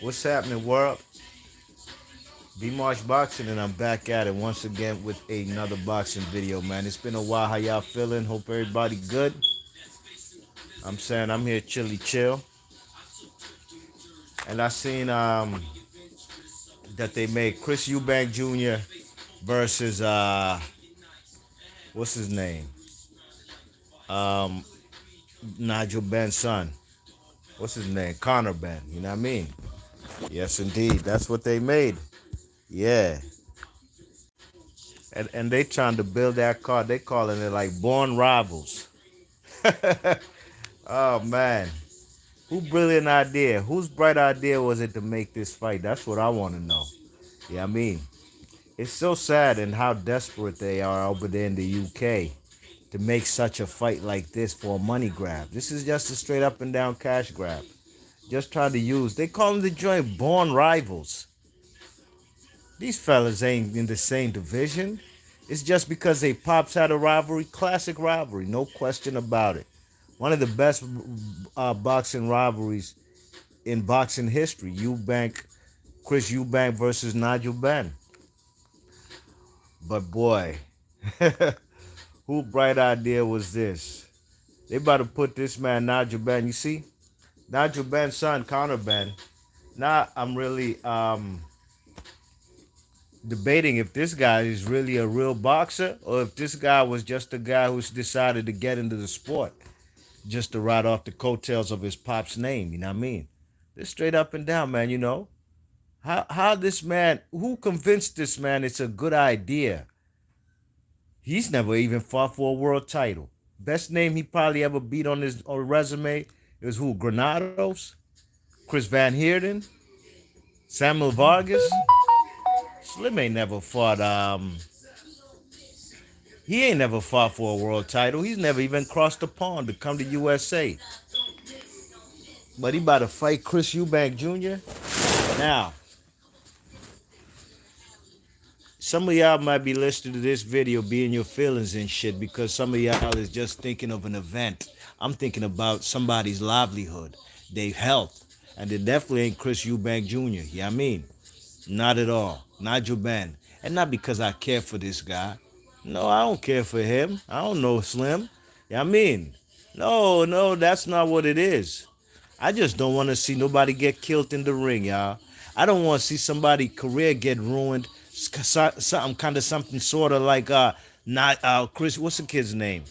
What's happening, world? B Marsh Boxing, and I'm back at it once again with another boxing video, man. It's been a while. How y'all feeling? Hope everybody good. I'm saying I'm here chilly chill, and I seen that they made Chris Eubank Jr. versus what's his name? Um, Nigel Benn's son. What's his name? Connor Benn. You know what I mean? Yes, indeed. That's what they made. Yeah. And they trying to build that card. They calling it like born rivals. Oh man. Who brilliant idea? Whose bright idea was it to make this fight? That's what I want to know. Yeah, I mean, it's so sad and how desperate they are over there in the UK to make such a fight like this for a money grab. This is just a straight up and down cash grab. Just trying to use. They call them the joint born rivals. These fellas ain't in the same division. It's just because they pops had a rivalry, classic rivalry, no question about it. One of the best boxing rivalries in boxing history. Chris Eubank versus Nigel Benn. But boy, who bright idea was this? They about to put this man Nigel Benn. You see, Nigel Benn's son Connor Benn. Now I'm really debating if this guy is really a real boxer or if this guy was just a guy who's decided to get into the sport just to ride off the coattails of his pop's name. You know what I mean? This straight up and down, man. You know how this man, who convinced this man it's a good idea? He's never even fought for a world title. Best name he probably ever beat on his resume is who? Granados, Chris Van Heerden, Samuel Vargas. Slim ain't never fought. He ain't never fought for a world title. He's never even crossed the pond to come to USA. But he about to fight Chris Eubank Jr. Now, some of y'all might be listening to this video being your feelings and shit because some of y'all is just thinking of an event. I'm thinking about somebody's livelihood, their health, and it definitely ain't Chris Eubank Jr. Yeah, I mean, not at all. Nigel Benn. And not because I care for this guy. No, I don't care for him. I don't know Slim. Yeah, I mean, no, that's not what it is. I just don't want to see nobody get killed in the ring, y'all. I don't want to see somebody's career get ruined. Something sort of like not Chris. What's the kid's name?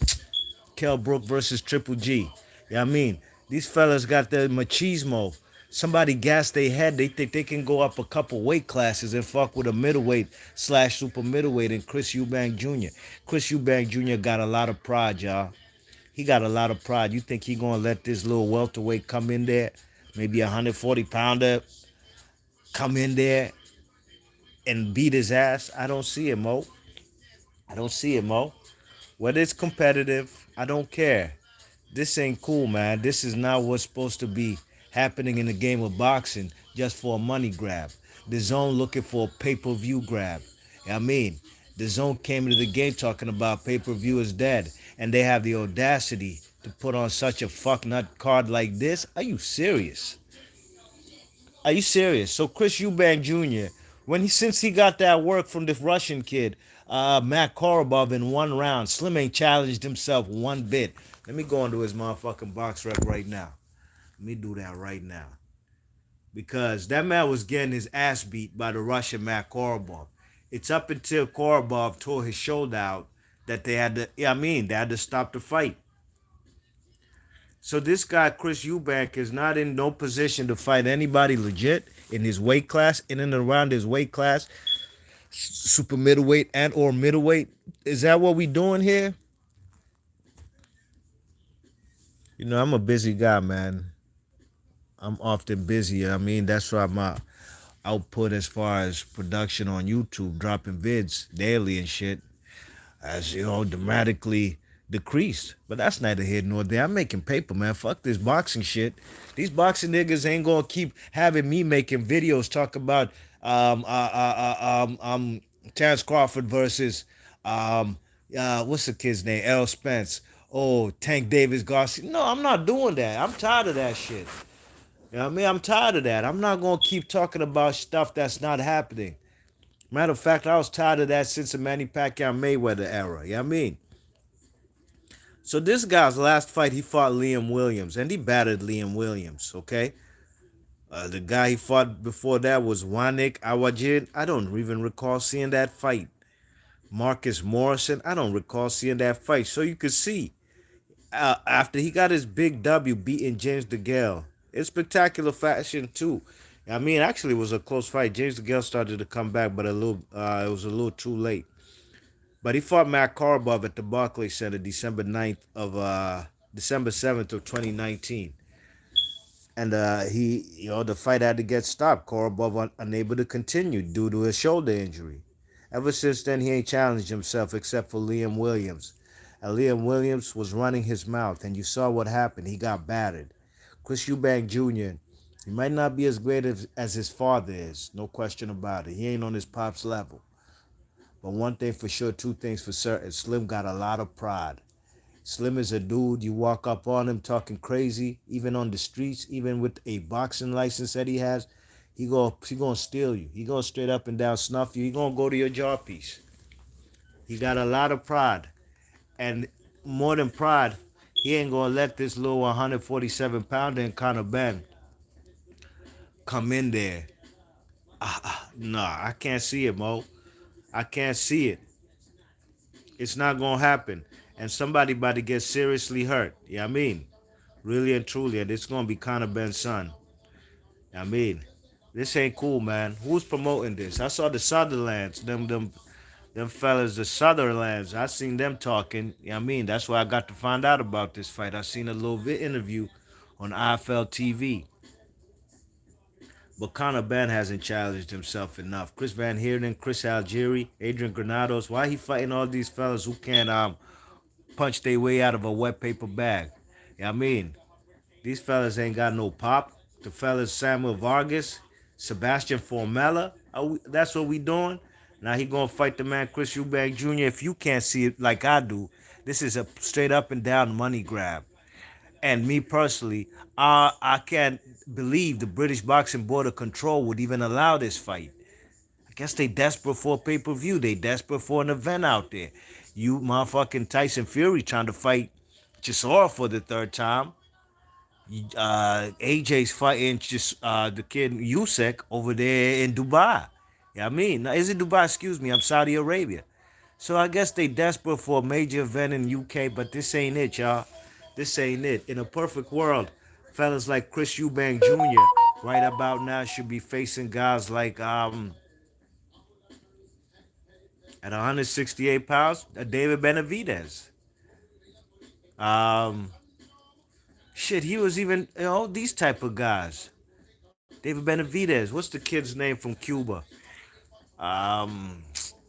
Kell Brook versus Triple G. Yeah, I mean, these fellas got the machismo. Somebody gas their head. They think they can go up a couple weight classes and fuck with a middleweight slash super middleweight and Chris Eubank Jr. Chris Eubank Jr. got a lot of pride, y'all. He got a lot of pride. You think he gonna let this little welterweight come in there, maybe 140 pounder, come in there and beat his ass? I don't see it, Mo. I don't see it, Mo. Whether it's competitive, I don't care. This ain't cool, man. This is not what's supposed to be happening in the game of boxing just for a money grab. The zone looking for a pay-per-view grab. I mean, the zone came into the game talking about pay-per-view is dead, and they have the audacity to put on such a fucknut card like this. Are you serious? Are you serious? So Chris Eubank Jr., since he got that work from the Russian kid, Matt Korobov in 1 round, Slim ain't challenged himself one bit. Let me go into his motherfucking box rec right now. Let me do that right now. Because that man was getting his ass beat by the Russian Matt Korobov. It's up until Korobov tore his shoulder out that they had to, they had to stop the fight. So this guy, Chris Eubank, is not in no position to fight anybody legit in his weight class, in and around his weight class, super middleweight and or middleweight. Is that what we doing here? You know, I'm a busy guy, man. I'm often busy. I mean, that's why my output as far as production on YouTube, dropping vids daily and shit, as you know, dramatically decreased. But that's neither here nor there. I'm making paper, man. Fuck this boxing shit. These boxing niggas ain't gonna keep having me making videos talk about Terrence Crawford versus what's the kid's name? Errol Spence. Oh, Tank Davis Garcia. No, I'm not doing that. I'm tired of that shit. You know what I mean? I'm tired of that. I'm not gonna keep talking about stuff that's not happening. Matter of fact, I was tired of that since the Manny Pacquiao Mayweather era. You know what I mean? So this guy's last fight, he fought Liam Williams, and he battered Liam Williams. Okay, the guy he fought before that was Wanik Awajid. I don't even recall seeing that fight. Marcus Morrison. I don't recall seeing that fight. So you could see after he got his big W beating James DeGale in spectacular fashion too. I mean, actually, it was a close fight. James DeGale started to come back, but it was a little too late. But he fought Matt Karbov at the Barclays Center December 7th of 2019. And the fight had to get stopped. Karbov unable to continue due to his shoulder injury. Ever since then, he ain't challenged himself except for Liam Williams. And Liam Williams was running his mouth, and you saw what happened. He got battered. Chris Eubank Jr., he might not be as great as his father is, no question about it. He ain't on his pop's level. But one thing for sure, two things for certain. Slim got a lot of pride. Slim is a dude, you walk up on him talking crazy, even on the streets, even with a boxing license that he has, he gonna steal you. He gonna straight up and down snuff you. He gonna go to your jaw piece. He got a lot of pride. And more than pride, he ain't gonna let this little 147-pounder in Conor Benn come in there. Nah, I can't see it, Mo. I can't see it. It's not gonna happen. And somebody about to get seriously hurt. Yeah, I mean, really and truly, and it's gonna be Conor Ben's son. I mean, this ain't cool, man. Who's promoting this? I saw the Sutherlands, them fellas, the Sutherlands. I seen them talking. I mean, that's why I got to find out about this fight. I seen a little bit interview on IFL TV. But Conor Benn hasn't challenged himself enough. Chris Van Heerden, Chris Algieri, Adrian Granados. Why he fighting all these fellas who can't punch their way out of a wet paper bag? I mean, these fellas ain't got no pop. The fellas Samuel Vargas, Sebastian Formella. That's what we doing. Now he gonna fight the man Chris Eubank Jr. If you can't see it like I do, this is a straight up and down money grab. And me personally, I can't believe the British Boxing Board of Control would even allow this fight. I guess they desperate for a pay-per-view. They desperate for an event out there. You motherfucking Tyson Fury trying to fight Chisora for the third time. AJ's fighting just the kid Usyk over there in Dubai. Yeah, I mean, now, is it Dubai? Excuse me, I'm Saudi Arabia. So I guess they desperate for a major event in UK, but this ain't it, y'all. This ain't it. In a perfect world, fellas like Chris Eubank Jr. right about now should be facing guys like at 168 pounds, David Benavidez. Um, Shit, he was even these type of guys. David Benavidez. What's the kid's name from Cuba? Um,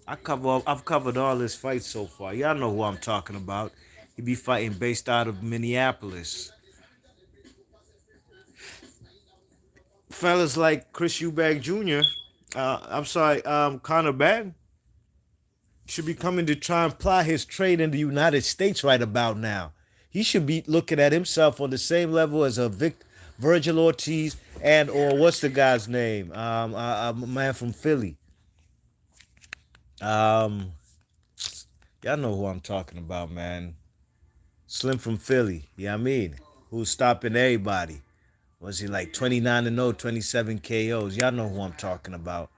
I've covered all his fights so far. Y'all know who I'm talking about. He be fighting based out of Minneapolis. Fellas like Chris Eubank Jr. I'm sorry, Conor Benn should be coming to try and ply his trade in the United States right about now. He should be looking at himself on the same level as Virgil Ortiz and or what's the guy's name? A man from Philly. Um, y'all know who I'm talking about, man. Slim from Philly. Yeah, I mean, who's stopping everybody? Was he like 29 and 0, 27 KOs? Y'all know who I'm talking about.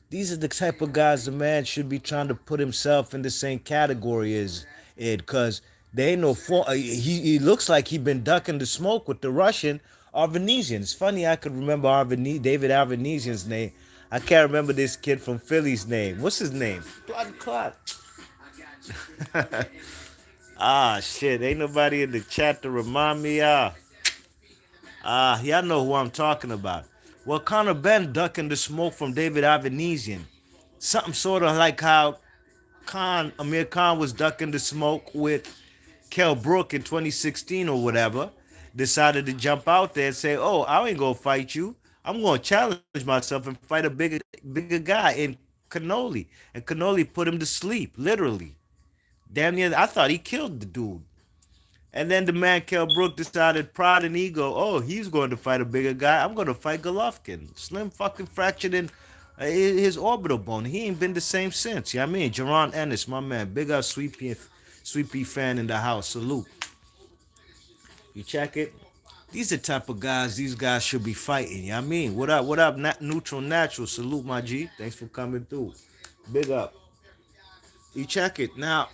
These are the type of guys the man should be trying to put himself in the same category as Ed, because they ain't no fault. He looks like he been ducking the smoke with the Russian Arvanesian. It's funny I could remember David Arvanesian's name. I can't remember this kid from Philly's name. What's his name? Blood clot. Shit. Ain't nobody in the chat to remind me. Y'all know who I'm talking about. Well, Conor Benn ducking the smoke from David Avanesian. Something sort of like how Amir Khan was ducking the smoke with Kell Brook in 2016 or whatever. Decided to jump out there and say, "Oh, I ain't gonna fight you. I'm gonna challenge myself and fight a bigger guy in Cannoli." And Cannoli put him to sleep, literally. Damn near, I thought he killed the dude. And then the man Kell Brook decided, pride and ego, oh, he's going to fight a bigger guy. I'm going to fight Golovkin. Slim fucking fractured in his orbital bone. He ain't been the same since. You know what I mean? Jerron Ennis, my man. Big up Sweet Pea fan in the house. Salute. You check it? These are the type of guys these guys should be fighting. You know what I mean? What up, Neutral Natural? Salute, my G. Thanks for coming through. Big up. You check it. Now,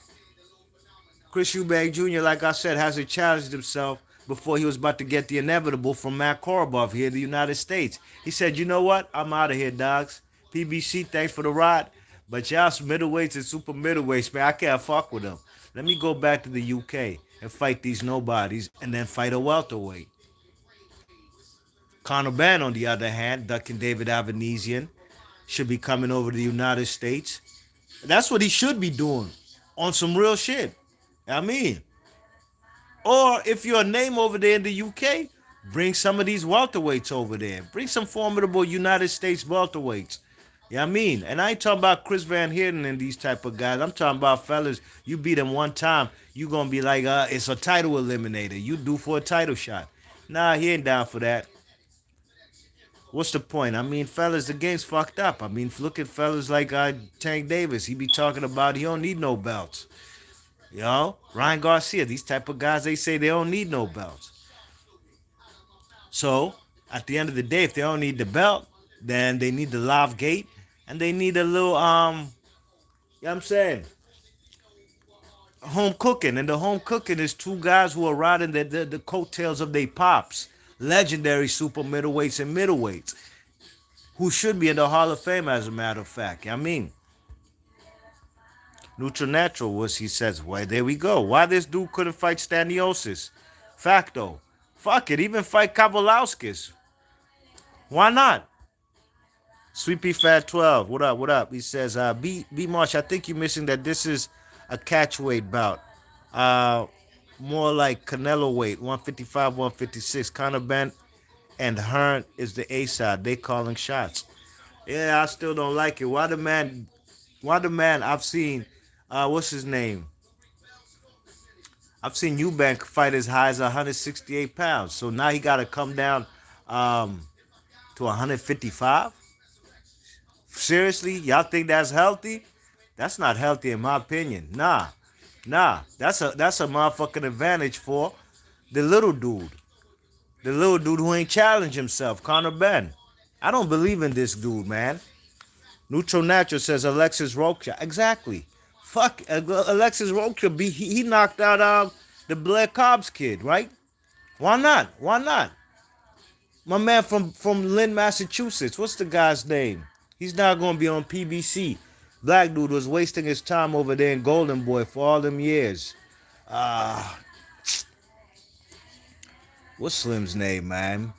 Chris Eubank Jr., like I said, hasn't challenged himself before he was about to get the inevitable from Matt Korobov here in the United States. He said, you know what? I'm out of here, dogs. PBC, thanks for the ride. But y'all middleweights and super middleweights, man, I can't fuck with them. Let me go back to the UK and fight these nobodies and then fight a welterweight. Conor Benn, on the other hand, ducking David Avanesian, should be coming over to the United States. That's what he should be doing on some real shit. I mean, or if you're a name over there in the UK, bring some of these welterweights over there. Bring some formidable United States welterweights. Yeah, I mean, and I ain't talking about Chris Van Heerden and these type of guys. I'm talking about fellas, you beat them one time, you gonna be like, it's a title eliminator. You due for a title shot. Nah, he ain't down for that. What's the point? I mean, fellas, the game's fucked up. I mean, look at fellas like Tank Davis. He be talking about he don't need no belts. You know, Ryan Garcia, these type of guys, they say they don't need no belts. So, at the end of the day, if they don't need the belt, then they need the live gate and they need a little, you know what I'm saying, home cooking. And the home cooking is two guys who are riding the coattails of their pops, legendary super middleweights and middleweights, who should be in the Hall of Fame, as a matter of fact. I mean, Neutral Natural was, he says, well, there we go. Why this dude couldn't fight Staniosis? Facto. Fuck it, even fight Kavalauskas. Why not? Sweet Pea Fat 12, what up, what up? He says, B Marsh, I think you're missing that this is a catchweight bout. Uh, More like Canelo weight, 155, 156. Conor Benn and Hearn is the A side. They calling shots. Yeah, I still don't like it. Why the man I've seen, what's his name? I've seen Eubank fight as high as 168 pounds. So now he got to come down to 155? Seriously? Y'all think that's healthy? That's not healthy in my opinion. Nah. That's a motherfucking advantage for the little dude. The little dude who ain't challenged himself, Conor Benn. I don't believe in this dude, man. Neutral Natural says Alexis Rocha. Exactly. Fuck, Alexis Rocha, he knocked out the Blair Cobbs kid, right? Why not? Why not? My man from Lynn, Massachusetts. What's the guy's name? He's not going to be on PBC. Black dude was wasting his time over there in Golden Boy for all them years. What's Slim's name, man?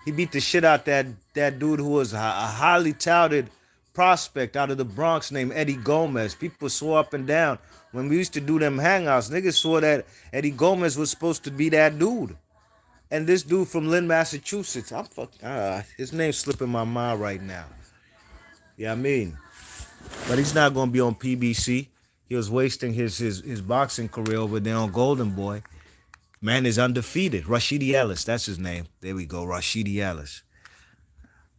He beat the shit out that dude who was a highly touted prospect out of the Bronx named Eddie Gomez. People swore up and down when we used to do them hangouts. Niggas swore that Eddie Gomez was supposed to be that dude. And this dude from Lynn, Massachusetts, his name's slipping my mind right now. Yeah, I mean, but he's not gonna be on PBC. He was wasting his boxing career over there on Golden Boy. Man is undefeated. Rashidi Ellis, that's his name. There we go, Rashidi Ellis.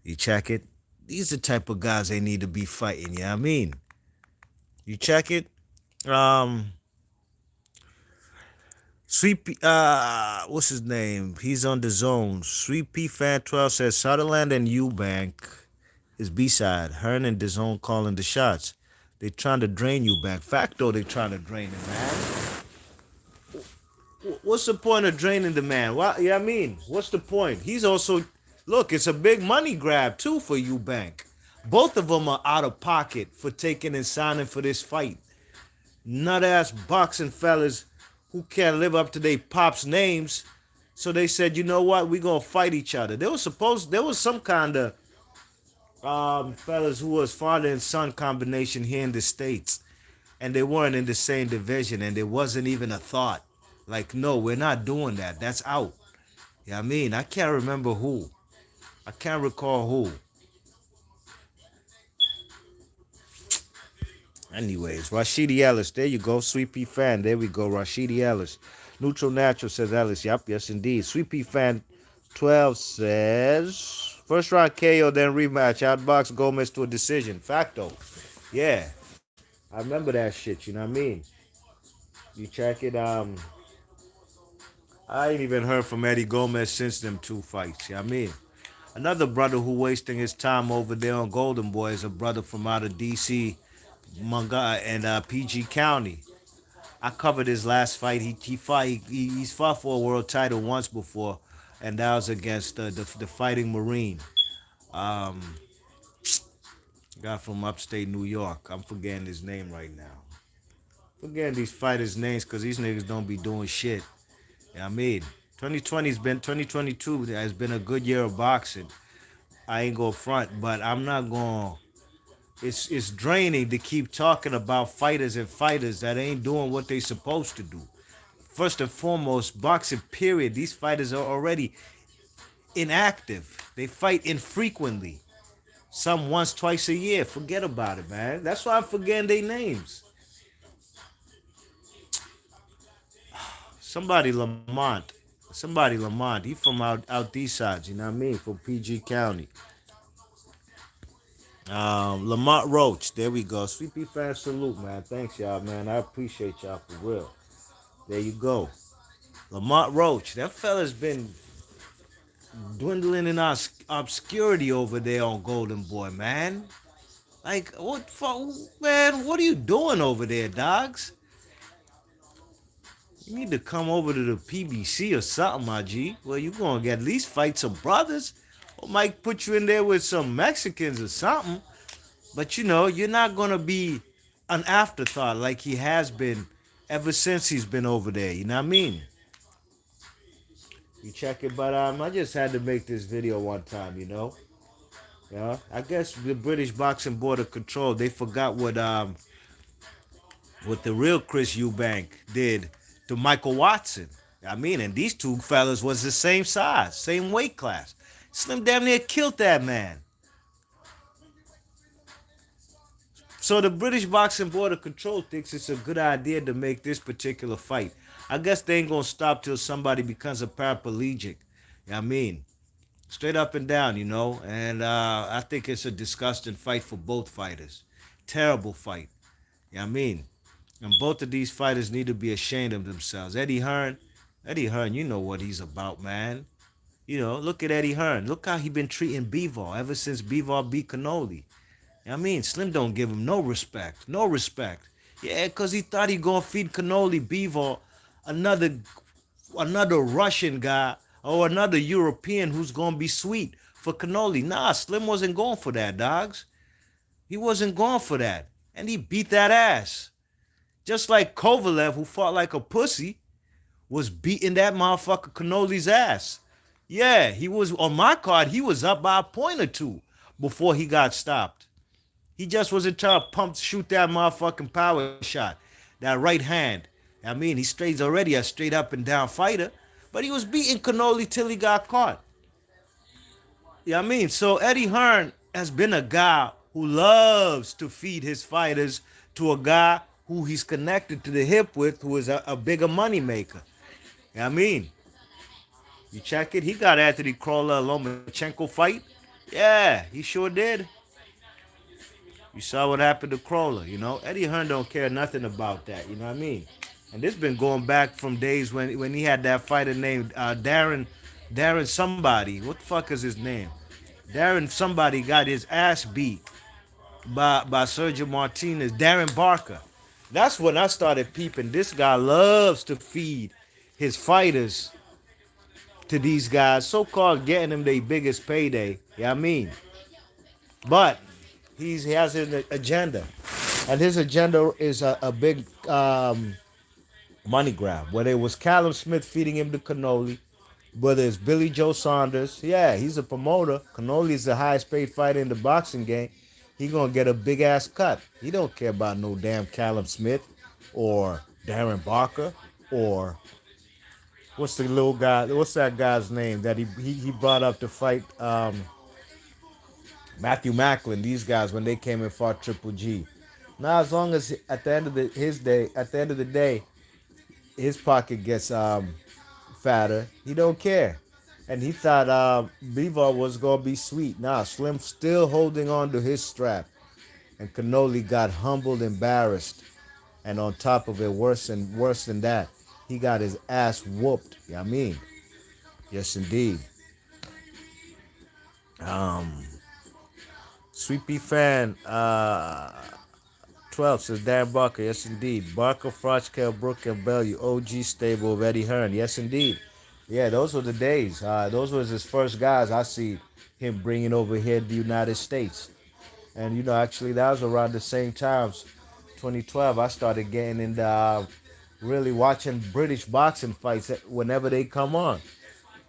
You check it? These are the type of guys they need to be fighting, you know what I mean? You check it? Sweet P, what's his name? He's on the zone. Sweet P Fan 12 says Sutherland and Eubank is B-side. Hearn and DAZN calling the shots. They trying to drain Eubank. Facto, they trying to drain him, man. What's the point of draining the man? What? Yeah, I mean, what's the point? He's also, look, it's a big money grab too for Eubank. Both of them are out of pocket for taking and signing for this fight. Nut-ass boxing fellas who can't live up to their pops' names. So they said, you know what? We're going to fight each other. There was some kind of fellas who was father and son combination here in the States. And they weren't in the same division. And there wasn't even a thought. Like, no, we're not doing that. That's out. Yeah, I mean, I can't remember who. I can't recall who. Anyways, Rashidi Ellis, there you go. Sweet Pea fan, there we go. Rashidi Ellis. Neutral Natural says Ellis. Yep, yes indeed. Sweet Pea fan 12 says first round KO, then rematch. Outbox Gomez to a decision. Facto. Yeah. I remember that shit, you know what I mean? You check it, I ain't even heard from Eddie Gomez since them two fights, you know what I mean? Another brother who wasting his time over there on Golden Boy is a brother from out of DC, Manga and PG County. I covered his last fight. He fought. He's fought for a world title once before, and that was against the Fighting Marine, um, guy from upstate New York. I'm forgetting his name right now. Forgetting these fighters' names because these niggas don't be doing shit. You know what I mean? 2022 has been a good year of boxing. I ain't gonna front, but I'm not gonna. It's draining to keep talking about fighters that ain't doing what they supposed to do. First and foremost, boxing period. These fighters are already inactive. They fight infrequently. Some once, twice a year. Forget about it, man. That's why I'm forgetting their names. Somebody Lamont. Somebody Lamont. He from out these sides, you know what I mean? From PG County. Lamont Roach. There we go. Sweet Pea fan salute, man. Thanks, y'all, man. I appreciate y'all for real. There you go. Lamont Roach. That fella's been dwindling in obscurity over there on Golden Boy, man. Like, what, man? What are you doing over there, dogs? You need to come over to the PBC or something, my G. Well, you gonna get at least fight some brothers, or might put you in there with some Mexicans or something. But you know, you're not gonna be an afterthought like he has been ever since he's been over there. You know what I mean? You check it, but I just had to make this video one time. Yeah, I guess the British Boxing Board of Control, they forgot what the real Chris Eubank did to Michael Watson. I mean, and these two fellas was the same size, same weight class. Slim damn near killed that man. So the British Boxing Board of Control thinks it's a good idea to make this particular fight. I guess they ain't gonna stop till somebody becomes a paraplegic. I mean, straight up and down, And I think it's a disgusting fight for both fighters. Terrible fight. I mean, and both of these fighters need to be ashamed of themselves. Eddie Hearn, you know what he's about, man. Look at Eddie Hearn. Look how he been treating Bivol ever since Bivol beat Canoli. I mean, Slim don't give him no respect. No respect. Yeah, because he thought he going to feed Canoli Bivol another Russian guy or another European who's going to be sweet for Canoli. Nah, Slim wasn't going for that, dogs. He wasn't going for that. And he beat that ass. Just like Kovalev, who fought like a pussy, was beating that motherfucker Canoli's ass. Yeah, he was, on my card, he was up by a point or two before he got stopped. He just wasn't trying to shoot that motherfucking power shot, that right hand. I mean, he's already a straight up and down fighter, but he was beating Canoli till he got caught. Yeah, I mean, so Eddie Hearn has been a guy who loves to feed his fighters to a guy who he's connected to the hip with, who is a bigger money maker. Yeah, I mean, you check it, he got Anthony Crawler Lomachenko fight. Yeah, he sure did. You saw what happened to Crawler, Eddie Hearn don't care nothing about that, you know what I mean? And this been going back from days when he had that fighter named Darren somebody. What the fuck is his name? Darren somebody got his ass beat by Sergio Martinez. Darren Barker. That's when I started peeping. This guy loves to feed his fighters to these guys, so-called getting them their biggest payday. Yeah, I mean. But he has an agenda. And his agenda is a big money grab. Whether it was Callum Smith feeding him to Canoli, whether it's Billy Joe Saunders. Yeah, he's a promoter. Canoli's the highest paid fighter in the boxing game. He gonna get a big ass cut. He don't care about no damn Callum Smith or Darren Barker or what's the little guy? What's that guy's name that he brought up to fight Matthew Macklin? These guys when they came and fought Triple G. Now, as long as at the end of the day, his pocket gets fatter, he don't care. And he thought Beaver was gonna be sweet. Nah, Slim still holding on to his strap, and Cannoli got humbled, embarrassed, and on top of it, worse than that, he got his ass whooped. You know what I mean? Yes, indeed. Um, Sweet Pea fan 12 says Dan Barker. Yes, indeed. Barker, Frochkel, Brook, and Bell, you OG stable of Eddie Hearn. Yes, indeed. Yeah, those were the days. Those was his first guys I see him bringing over here to the United States. And, actually, that was around the same times, 2012, I started getting into really watching British boxing fights whenever they come on,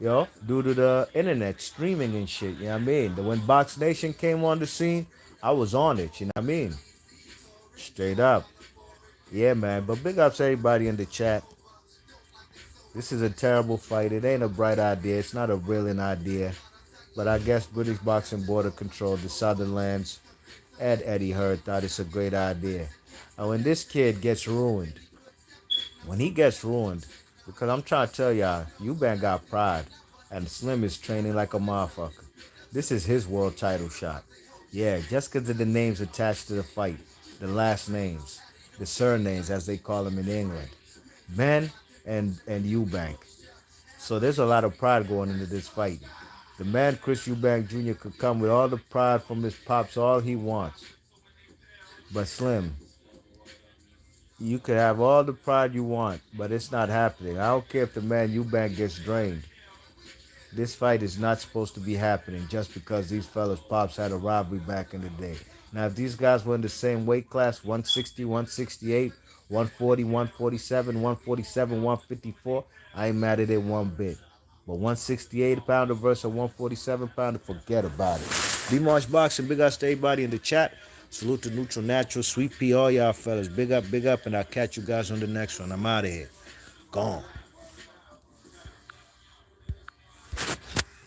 due to the internet streaming and shit. You know what I mean? When Box Nation came on the scene, I was on it. You know what I mean? Straight up. Yeah, man. But big ups to everybody in the chat. This is a terrible fight. It ain't a bright idea. It's not a brilliant idea. But I guess British Boxing Board of Control, the Southern Lands, and Eddie Hearn thought it's a great idea. And when this kid gets ruined, when he gets ruined, because I'm trying to tell y'all, Eubank got pride, and Slim is training like a motherfucker. This is his world title shot. Yeah, just because of the names attached to the fight, the last names, the surnames as they call them in England, Benn and Eubank. So there's a lot of pride going into this fight. The man Chris Eubank Jr. could come with all the pride from his pops, all he wants. But Slim, you could have all the pride you want, but it's not happening. I don't care if the man Eubank gets drained. This fight is not supposed to be happening just because these fellas pops had a robbery back in the day. Now, if these guys were in the same weight class, 160, 168, 140, 147, 147, 154, I ain't mad at it one bit. But 168 pounder versus a 147 pounder, forget about it. B-March Boxing, big ups to everybody in the chat. Salute to Neutral Natural, Sweet P, all y'all fellas. Big up, and I'll catch you guys on the next one. I'm out of here. Gone.